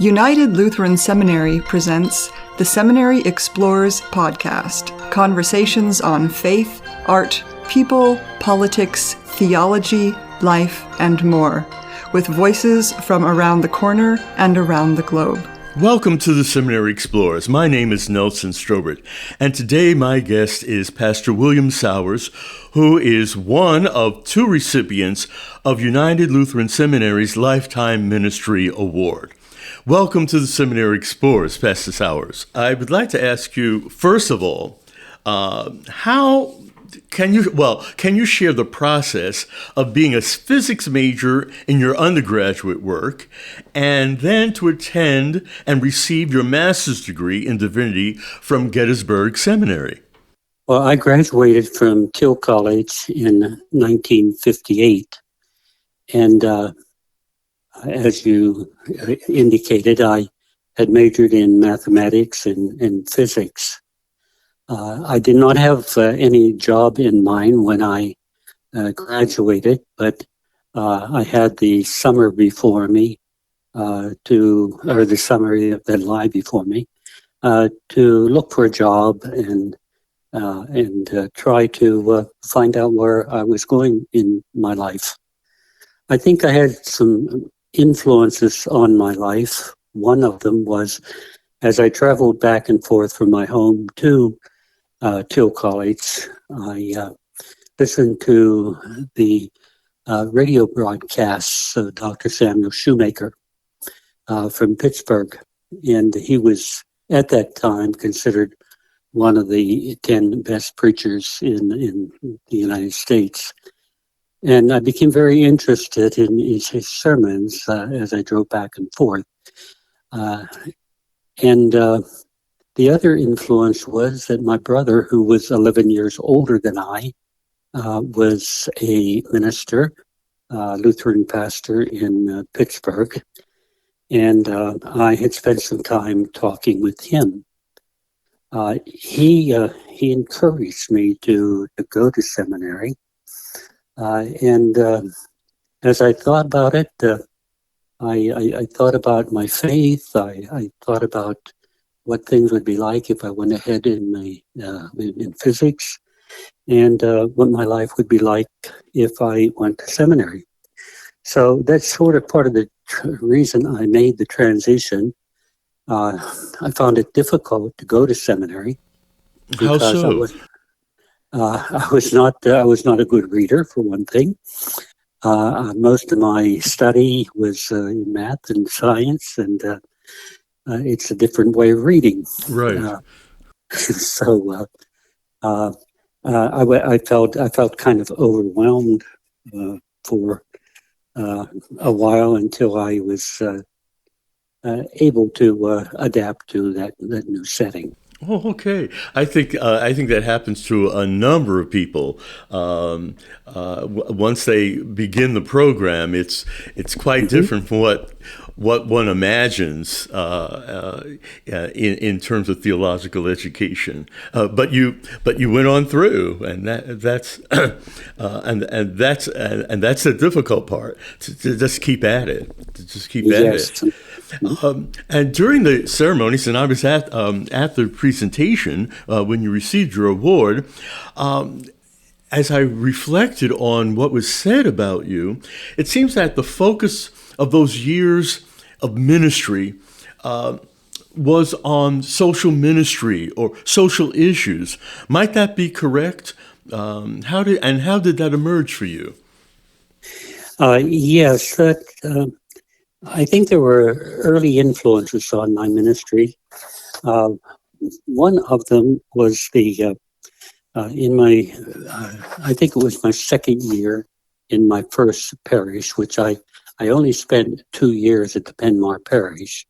United Lutheran Seminary presents the Seminary Explores podcast, conversations on faith, art, people, politics, theology, life, and more, with voices from around the corner and around the globe. Welcome to the Seminary Explorers. My name is Nelson Strobert, and today my guest is Pastor William Sowers, who is one of two recipients of United Lutheran Seminary's Lifetime Ministry Award. Welcome to the Seminary Explorers, Pastor Sowers. I would like to ask you, first of all, can you share the process of being a physics major in your undergraduate work and then to attend and receive your master's degree in divinity from Gettysburg Seminary? Well, I graduated from Thiel College in 1958, and as you indicated, I had majored in mathematics and physics. I did not have any job in mind when I graduated, but I had the summer before me, the summer that lie before me, to look for a job and try to find out where I was going in my life. I think I had some influences on my life. One of them was as I traveled back and forth from my home to Thiel College, I listened to the radio broadcasts of Dr. Samuel Shoemaker from Pittsburgh, and he was at that time considered one of the 10 best preachers in the United States. And I became very interested in his sermons as I drove back and forth. The other influence was that my brother, who was 11 years older than I, was a minister, Lutheran pastor in Pittsburgh. And I had spent some time talking with him. He encouraged me to go to seminary. As I thought about it, I thought about my faith. I thought about what things would be like if I went ahead in physics, and what my life would be like if I went to seminary. So that's sort of part of the reason I made the transition. I found it difficult to go to seminary. How so? I was not a good reader, for one thing. Most of my study was in math and science, and it's a different way of reading. Right. So I felt kind of overwhelmed for a while until I was able to adapt to that new setting. Oh, okay. I think that happens to a number of people. Once they begin the program, it's quite different from what one imagines in terms of theological education. But you went on through, and that's the difficult part. To just keep at it. Yes. And during the ceremonies, and I was at the presentation when you received your award, as I reflected on what was said about you, it seems that the focus of those years of ministry was on social ministry or social issues. Might that be correct? How did that emerge for you? Yes. I think there were early influences on my ministry. One of them was I think it was my second year in my first parish, which I only spent 2 years at the Penmar Parish.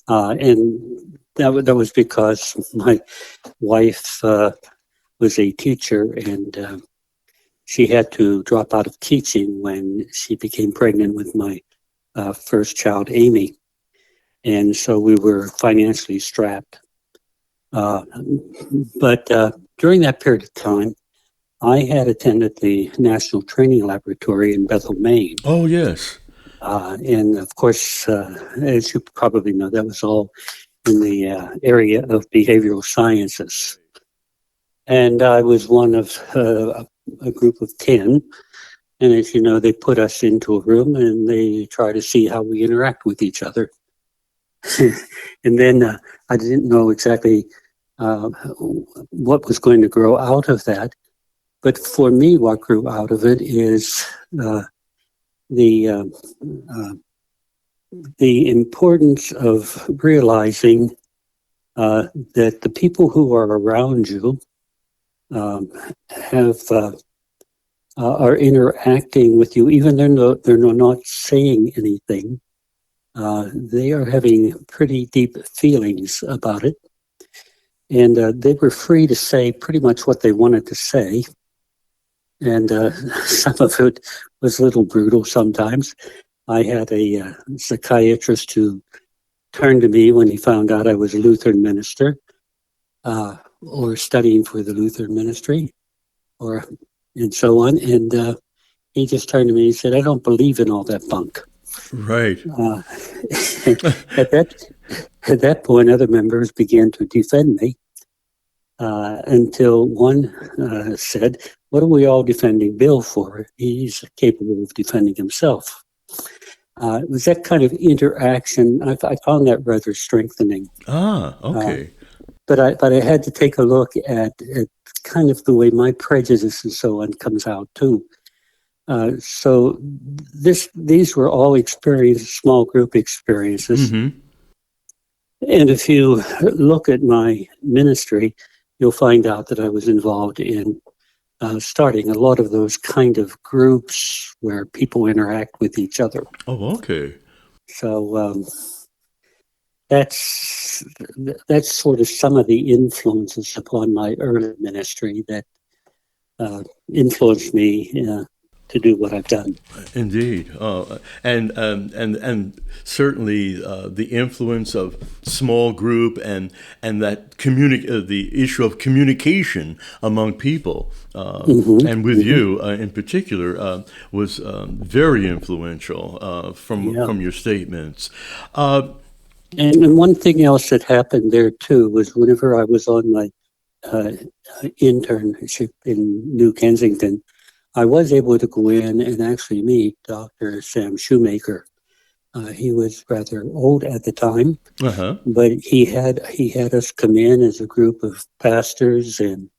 And that was because my wife was a teacher, and she had to drop out of teaching when she became pregnant with my first child, Amy. And so we were financially strapped. But during that period of time, I had attended the National Training Laboratory in Bethel, Maine. Oh, yes. And of course, as you probably know, that was all in the area of behavioral sciences. And I was one of a group of 10. And as you know, they put us into a room and they try to see how we interact with each other. And then I didn't know exactly what was going to grow out of that. But for me, what grew out of it is the importance of realizing that the people who are around you are interacting with you, even though they're not saying anything. They are having pretty deep feelings about it. And they were free to say pretty much what they wanted to say. And some of it was a little brutal sometimes. I had a psychiatrist who turned to me when he found out I was a Lutheran minister or studying for the Lutheran ministry and so on. And he just turned to me and said, "I don't believe in all that bunk." Right. At that point, other members began to defend me until one said, "What are we all defending Bill for? He's capable of defending himself." It was that kind of interaction. I found that rather strengthening. Okay. But I had to take a look at kind of the way my prejudice and so on comes out too. So these were all small group experiences. Mm-hmm. And if you look at my ministry, you'll find out that I was involved in starting a lot of those kind of groups where people interact with each other. Oh, okay. So that's sort of some of the influences upon my early ministry that influenced me to do what I've done. Indeed, and certainly the influence of small group and that the issue of communication among people, and with you in particular, was very influential from your statements. And one thing else that happened there too was whenever I was on my internship in New Kensington, I was able to go in and actually meet Dr. Sam Shoemaker. He was rather old at the time, but he had us come in as a group of pastors, and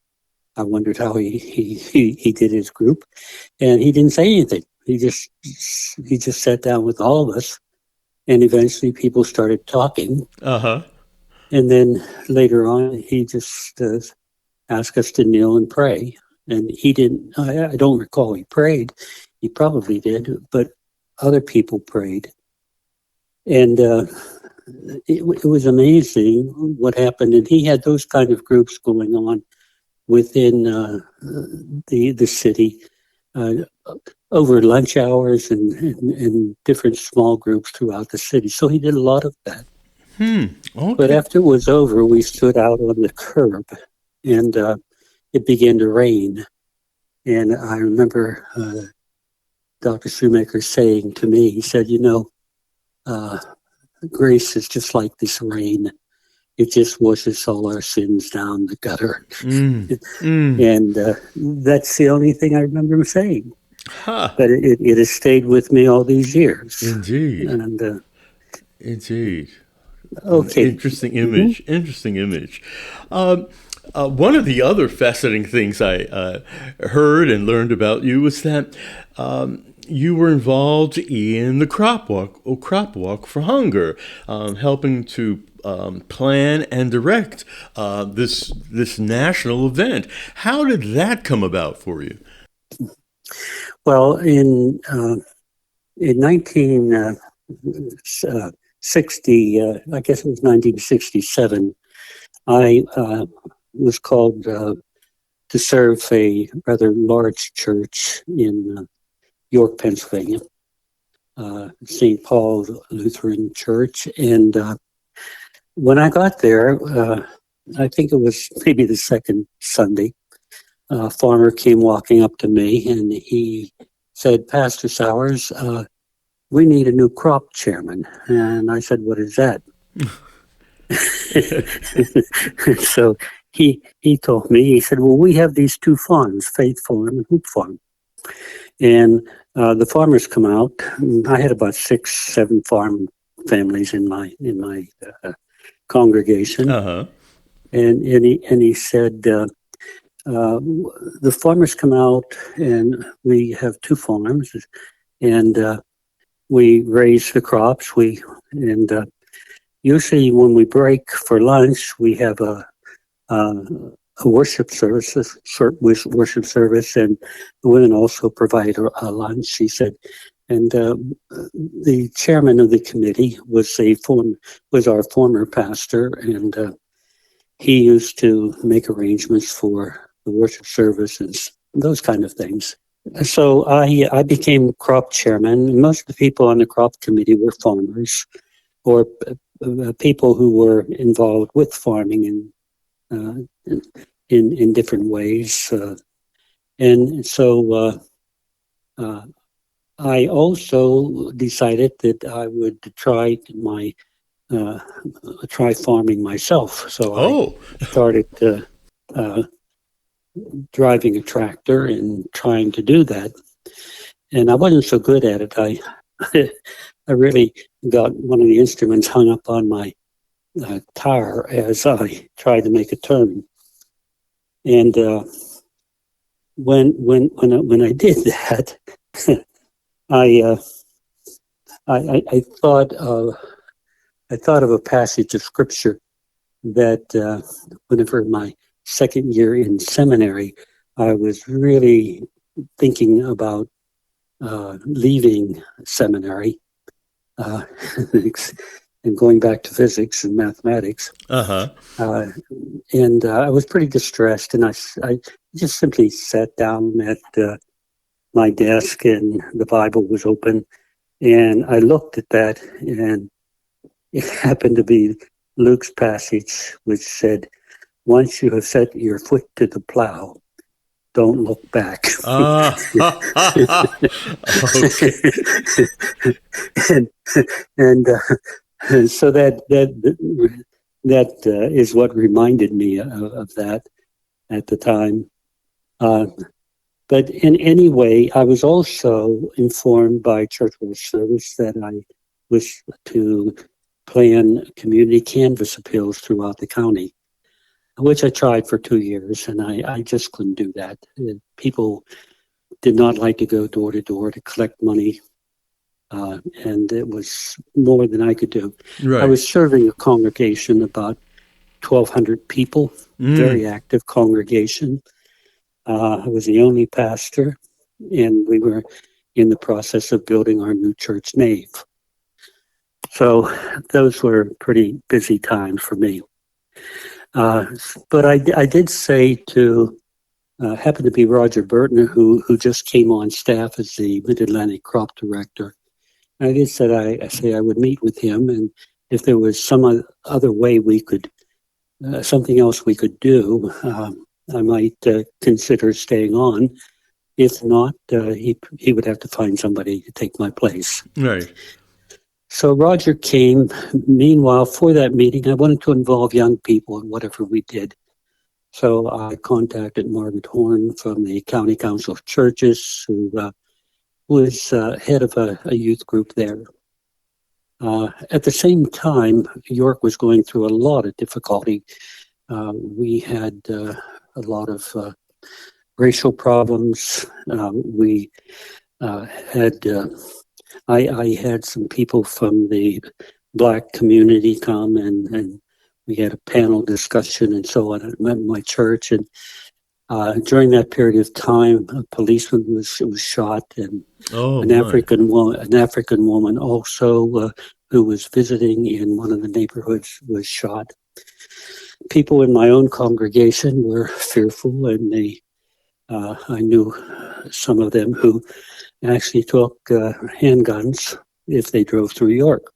I wondered how he did his group, and he didn't say anything. He just sat down with all of us, and eventually people started talking. And then later on, he just asked us to kneel and pray. And he didn't, I don't recall he prayed. He probably did, but other people prayed. And it was amazing what happened. And he had those kind of groups going on within the city over lunch hours and different small groups throughout the city. So he did a lot of that. Okay. But after it was over, we stood out on the curb and it began to rain. And I remember Dr. Shoemaker saying to me, he said, grace is just like this rain. It just washes all our sins down the gutter. And that's the only thing I remember him saying. But it has stayed with me all these years. Indeed. And, Indeed. Okay. Interesting image. Interesting image. One of the other fascinating things I heard and learned about you was that you were involved in the Crop Walk for Hunger, helping to plan and direct this national event. How did that come about for you? Well, in 1960, I guess it was 1967, I was called to serve a rather large church in York, Pennsylvania, St. Paul Lutheran Church. And when I got there, I think it was maybe the second Sunday, a farmer came walking up to me and he said, "Pastor Sowers, we need a new crop chairman. And I said, what is that? So he told me, he said, well, we have these two farms, Faith Farm and Hoop Farm. And the farmers come out. I had about 6-7 farm families in my congregation. Uh-huh. And he said, the farmers come out, and we have 2 farms, and we raise the crops. Usually when we break for lunch, we have a worship service, a short worship service, and the women also provide a lunch. He said, and the chairman of the committee was our former pastor, and he used to make arrangements for the worship service and those kind of things. So I became crop chairman. Most of the people on the crop committee were farmers or people who were involved with farming in different ways. And so I also decided that I would try farming myself. So I started driving a tractor and trying to do that. And I wasn't so good at it. I really got one of the instruments hung up on my tire as I tried to make a turn. And when I did that, I thought of a passage of scripture that whenever my second year in seminary, I was really thinking about leaving seminary and going back to physics and mathematics. Uh-huh. And I was pretty distressed, and I just simply sat down at my desk, and the Bible was open, and I looked at that, and it happened to be Luke's passage, which said, once you have set your foot to the plow, don't look back. Okay. and so that is what reminded me of that at the time. But in any way, I was also informed by Church World Service that I was to plan community canvas appeals throughout the county, which I tried for 2 years, and I just couldn't do that. People did not like to go door to door to collect money, and it was more than I could do. Right. I was serving a congregation, about 1,200 people, very active congregation. I was the only pastor, and we were in the process of building our new church nave. So those were pretty busy times for me. But I did say to, happened to be Roger Burton, who just came on staff as the Mid-Atlantic Crop Director. I did say I would meet with him, and if there was some other way we could, something else we could do, I might consider staying on. If not, he would have to find somebody to take my place. Right. So Roger came. Meanwhile, for that meeting, I wanted to involve young people in whatever we did. So I contacted Margaret Horn from the County Council of Churches, who was head of a youth group there. At the same time, York was going through a lot of difficulty. We had a lot of racial problems. We had... I had some people from the Black community come, and we had a panel discussion and so on at my church. And during that period of time, a policeman was shot, and an African woman also who was visiting in one of the neighborhoods was shot. People in my own congregation were fearful, and I knew some of them who actually took handguns if they drove through York.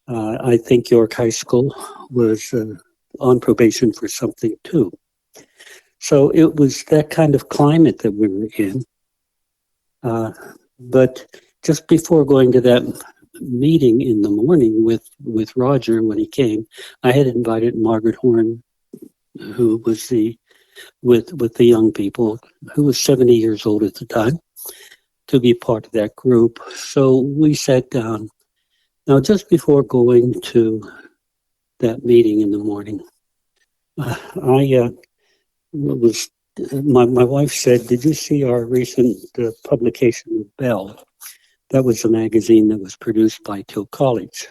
I think York High School was on probation for something too. So it was that kind of climate that we were in. But just before going to that meeting in the morning with Roger when he came, I had invited Margaret Horn, who was with the young people, who was 70 years old at the time, to be part of that group. So we sat down. Now, just before going to that meeting in the morning, I was my wife said, "Did you see our recent publication of Bell?" That was a magazine that was produced by Till College,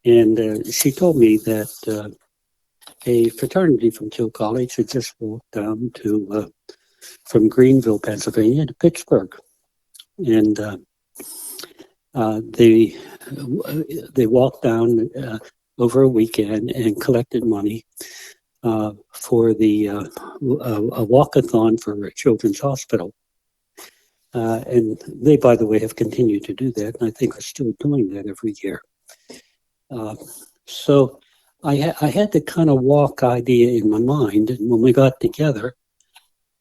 and she told me that a fraternity from Till College had just walked down to from Greenville, Pennsylvania, to Pittsburgh, and they walked down over a weekend and collected money for the a walkathon for a children's hospital. And they, by the way, have continued to do that, and I think are still doing that every year. So I had the kind of walk idea in my mind, and when we got together,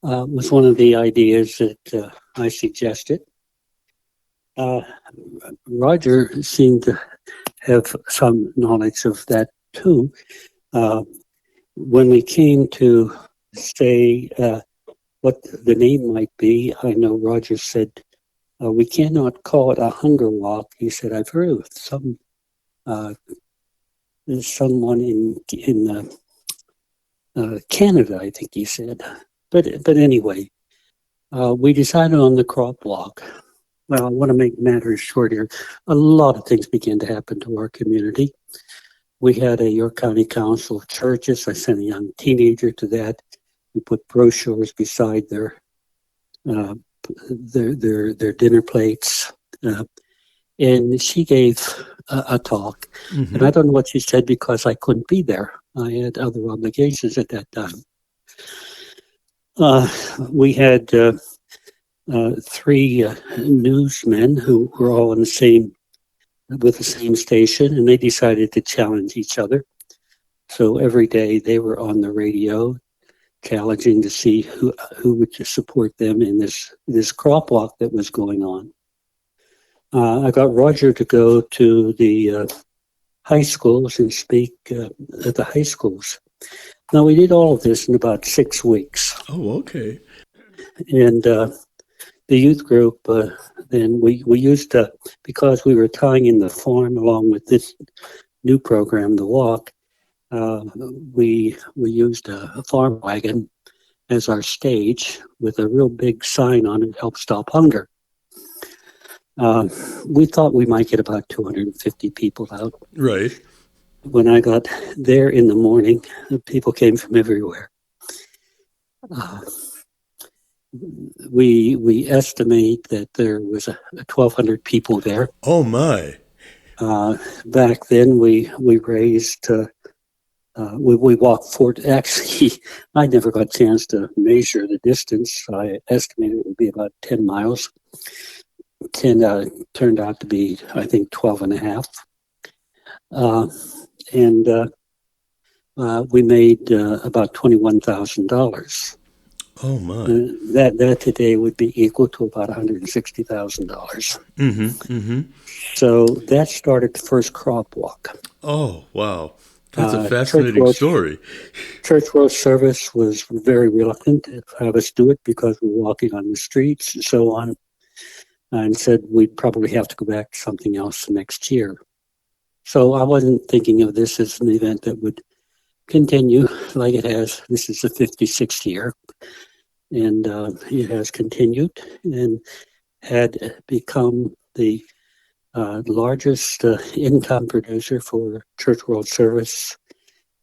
was one of the ideas that I suggested. Roger seemed to have some knowledge of that too. When we came to say what the name might be, I know Roger said, we cannot call it a hunger walk. He said, I've heard of someone in Canada, I think he said. But anyway, we decided on the crop walk. Well, I want to make matters short here. A lot of things began to happen to our community. We had a York County Council of Churches. I sent a young teenager to that. We put brochures beside their dinner plates, and she gave a talk. Mm-hmm. And I don't know what she said because I couldn't be there. I had other obligations at that time. We had 3 newsmen who were all with the same station, and they decided to challenge each other. So every day they were on the radio, challenging to see who would support them in this crop walk that was going on. I got Roger to go to the high schools and speak at the high schools. Now, we did all of this in about 6 weeks. Oh, okay. And the youth group, then we used, because we were tying in the farm along with this new program, the walk, we used a farm wagon as our stage with a real big sign on it, "Help Stop Hunger." We thought we might get about 250 people out. Right. When I got there in the morning, people came from everywhere. We estimate that there was 1,200 people there. Oh my! Back then, we raised. We walked 4. Actually, I never got a chance to measure the distance. I estimated it would be about 10 miles. 10 turned out to be, I think, 12 and a half. And we made about $21,000. Oh my! That today would be equal to about $160,000. Mm-hmm. Mm-hmm. So that started the first crop walk. Oh wow! That's a fascinating story. Church World Service was very reluctant to have us do it because we were walking on the streets and so on, and said we'd probably have to go back to something else the next year. So I wasn't thinking of this as an event that would continue like it has. This is the 56th year, and it has continued and had become the largest income producer for Church World Service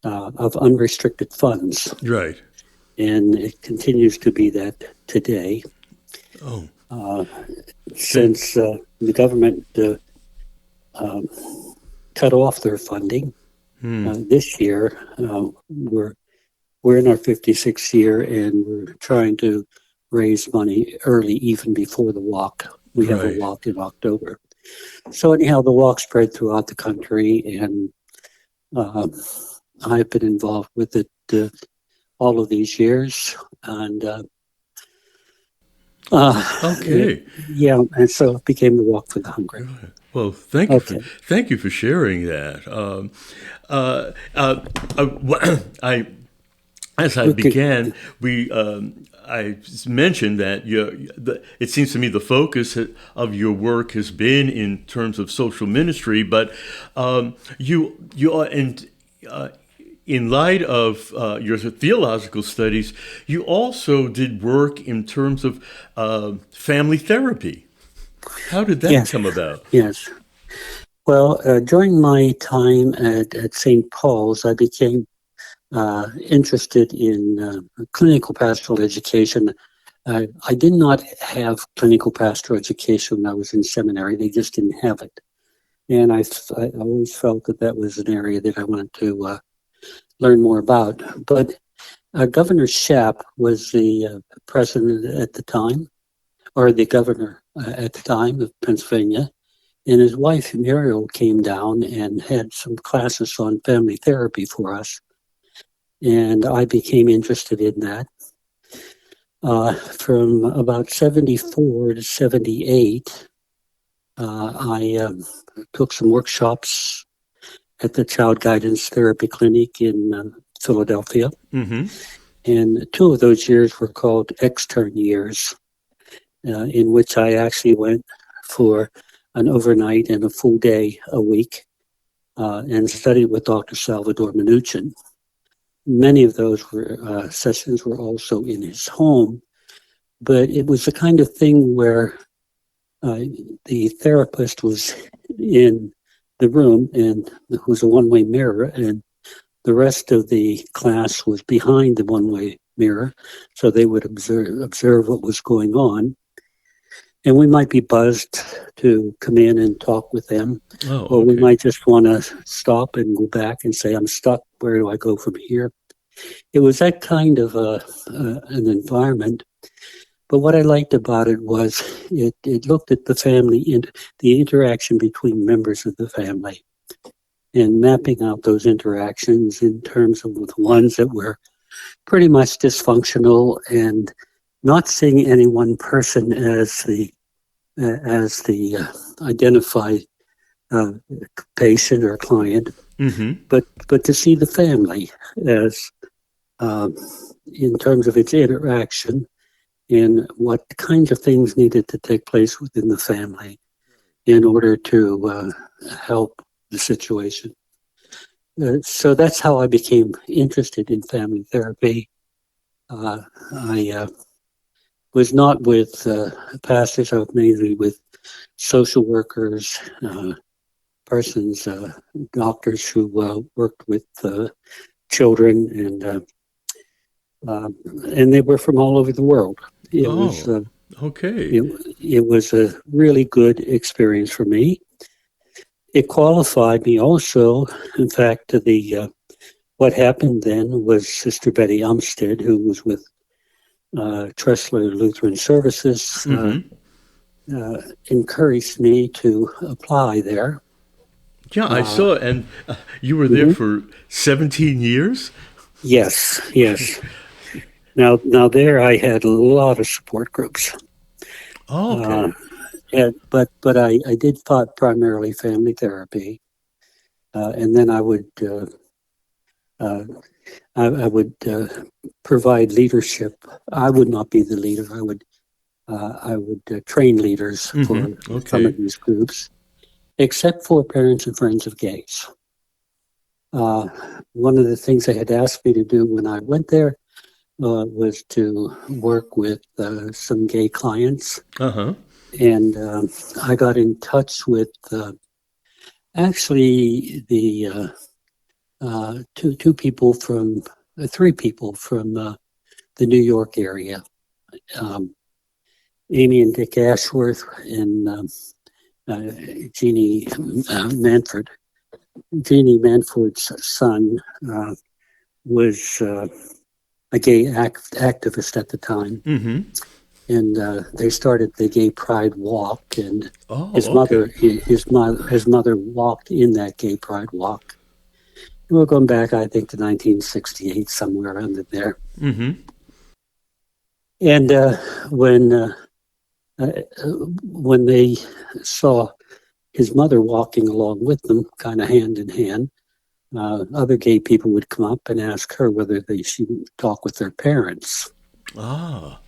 of unrestricted funds. Right. And it continues to be that today. Oh. Since the government cut off their funding this year, we're in our 56th year, and we're trying to raise money early, even before the walk. We have a walk in October. So anyhow, the walk spread throughout the country, and I've been involved with it all of these years. And Okay. Yeah, and so it became the Walk for the Hungry. Well, Okay. thank you for sharing that. Uh, uh, I as I Okay. began, I mentioned that it seems to me the focus of your work has been in terms of social ministry, but you are in light of your theological studies, you also did work in terms of family therapy. How did that Yes. come about? Yes. Well, during my time at St. Paul's, I became interested in clinical pastoral education. I did not have clinical pastoral education when I was in seminary. They just didn't have it. And I always felt that that was an area that I wanted to learn more about. But Governor Shapp was the president at the time, or the governor at the time of Pennsylvania. And his wife, Muriel, came down and had some classes on family therapy for us. And I became interested in that. From about 74 to 78, I took some workshops at the Child Guidance Therapy Clinic in Philadelphia. Mm-hmm. And 2 of those years were called extern years, in which I actually went for an overnight and a full day a week and studied with Dr. Salvador Minuchin. Many of those sessions were also in his home, but it was the kind of thing where the therapist was in the room and it was a one-way mirror, and the rest of the class was behind the one-way mirror, so they would observe what was going on. And we might be buzzed to come in and talk with them, or we might just want to stop and go back and say, I'm stuck. Where do I go from here? It was that kind of an environment. But what I liked about it was it looked at the family and the interaction between members of the family and mapping out those interactions in terms of the ones that were pretty much dysfunctional, and not seeing any one person as the identified patient or client, but to see the family as in terms of its interaction and what kinds of things needed to take place within the family in order to help the situation. So that's how I became interested in family therapy. I was not with pastors. I was mainly with social workers, doctors who worked with children, and they were from all over the world. It was a really good experience for me. It qualified me also. In fact, what happened then was Sister Betty Umstead, who was with Tressler Lutheran Services, encouraged me to apply there. Yeah, I saw, and you were there for 17 years? Yes. Now there I had a lot of support groups. Oh, okay. But I did primarily family therapy, and then I would provide leadership. I would not be the leader. I would train leaders for some of these groups, except for parents and friends of gays. One of the things they had asked me to do when I went there was to work with some gay clients. And I got in touch with actually the three people from the New York area, Amy and Dick Ashworth and Jeannie Manford. Jeannie Manford's son was a gay activist at the time. And they started the Gay Pride Walk, and his mother walked in that Gay Pride Walk. And we're going back, I think, to 1968, somewhere around there. And when when they saw his mother walking along with them, kind of hand in hand, other gay people would come up and ask her whether they should talk with their parents. Ah.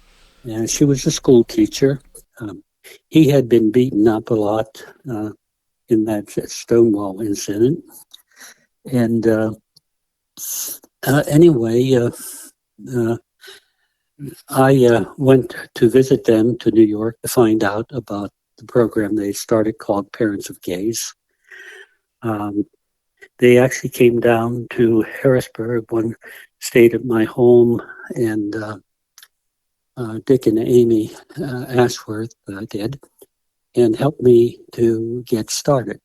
And she was a school teacher. He had been beaten up a lot in that Stonewall incident. And anyway, I went to visit them to New York to find out about the program they started called Parents of Gays. They actually came down to Harrisburg, one stayed at my home, and Dick and Amy Ashworth did, and helped me to get started.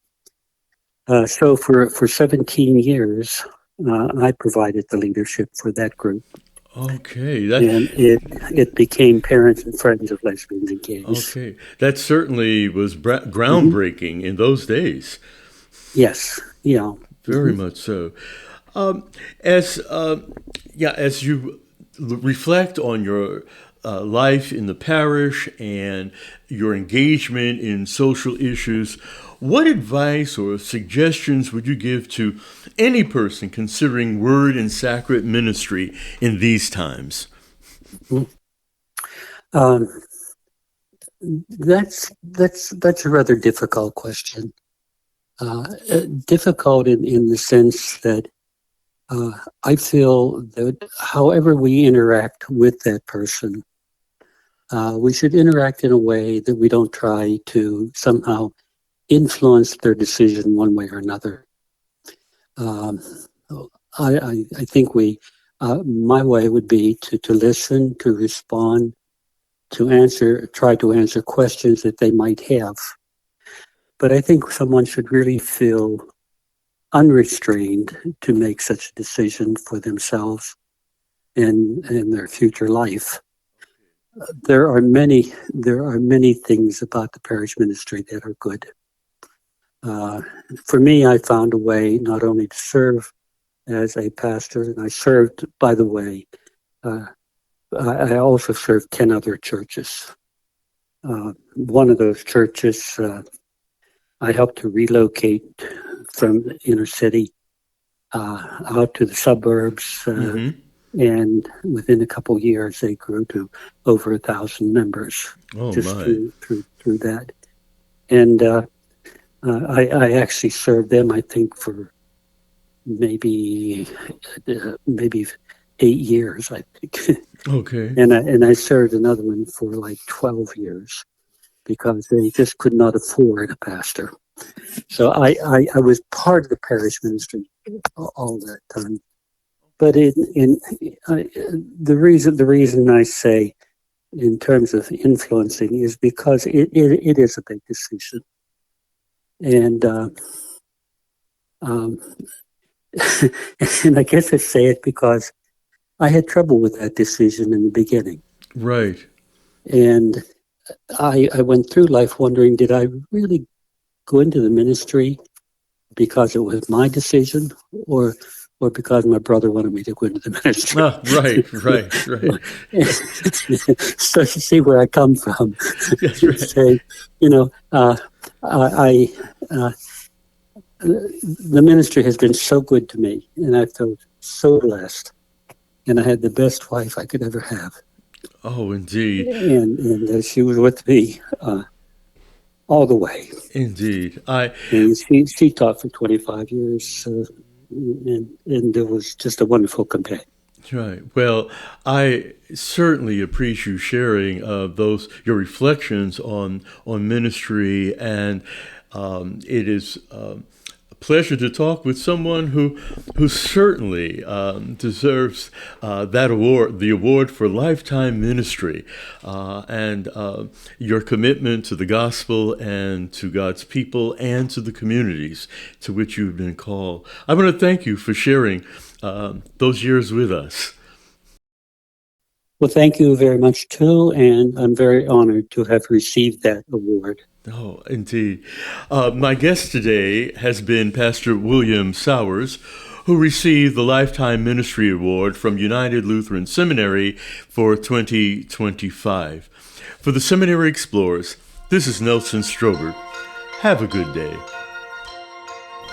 So for 17 years, I provided the leadership for that group. Okay. And it became Parents and Friends of Lesbians and Gays. Okay. That certainly was groundbreaking in those days. Yes. Yeah. Very much so. As you reflect on your life in the parish and your engagement in social issues, what advice or suggestions would you give to any person considering word and sacrament ministry in these times? That's a rather difficult question. Difficult in the sense that I feel that however we interact with that person, we should interact in a way that we don't try to somehow influence their decision one way or another. I think my way would be to listen, to respond, try to answer questions that they might have. But I think someone should really feel unrestrained to make such a decision for themselves and their future life. There are many things about the parish ministry that are good. For me, I found a way not only to serve as a pastor, and I served, by the way, I also served 10 other churches. One of those churches, I helped to relocate from the inner city out to the suburbs, and within a couple of years, they grew to over 1,000 members. Through that. And I actually served them, I think, for maybe 8 years, I think. Okay. And I served another one for like 12 years because they just could not afford a pastor. So I was part of the parish ministry all that time. But the reason I say in terms of influencing is because it is a big decision. And and I guess I say it because I had trouble with that decision in the beginning. Right. And I went through life wondering, did I really go into the ministry because it was my decision or because my brother wanted me to go into the ministry? Right. So you see where I come from. That's right. Say, the ministry has been so good to me, and I felt so blessed. And I had the best wife I could ever have. Oh, indeed. And she was with me all the way. Indeed. And she taught for 25 years, and it was just a wonderful companion. Right. Well, I certainly appreciate you sharing your reflections on ministry, and it is a pleasure to talk with someone who certainly deserves that award, the award for lifetime ministry, and your commitment to the gospel and to God's people and to the communities to which you've been called. I want to thank you for sharing those years with us. Well, thank you very much, too, and I'm very honored to have received that award. Oh, indeed. My guest today has been Pastor William Sowers, who received the Lifetime Ministry Award from United Lutheran Seminary for 2025. For the Seminary Explorers, this is Nelson Strobert. Have a good day.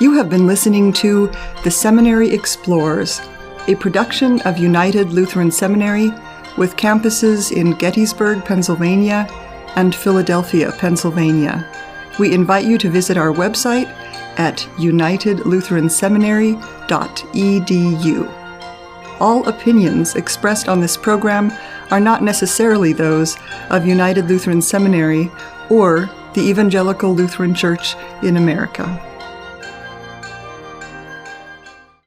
You have been listening to The Seminary Explorers, a production of United Lutheran Seminary with campuses in Gettysburg, Pennsylvania and Philadelphia, Pennsylvania. We invite you to visit our website at unitedlutheranseminary.edu. All opinions expressed on this program are not necessarily those of United Lutheran Seminary or the Evangelical Lutheran Church in America.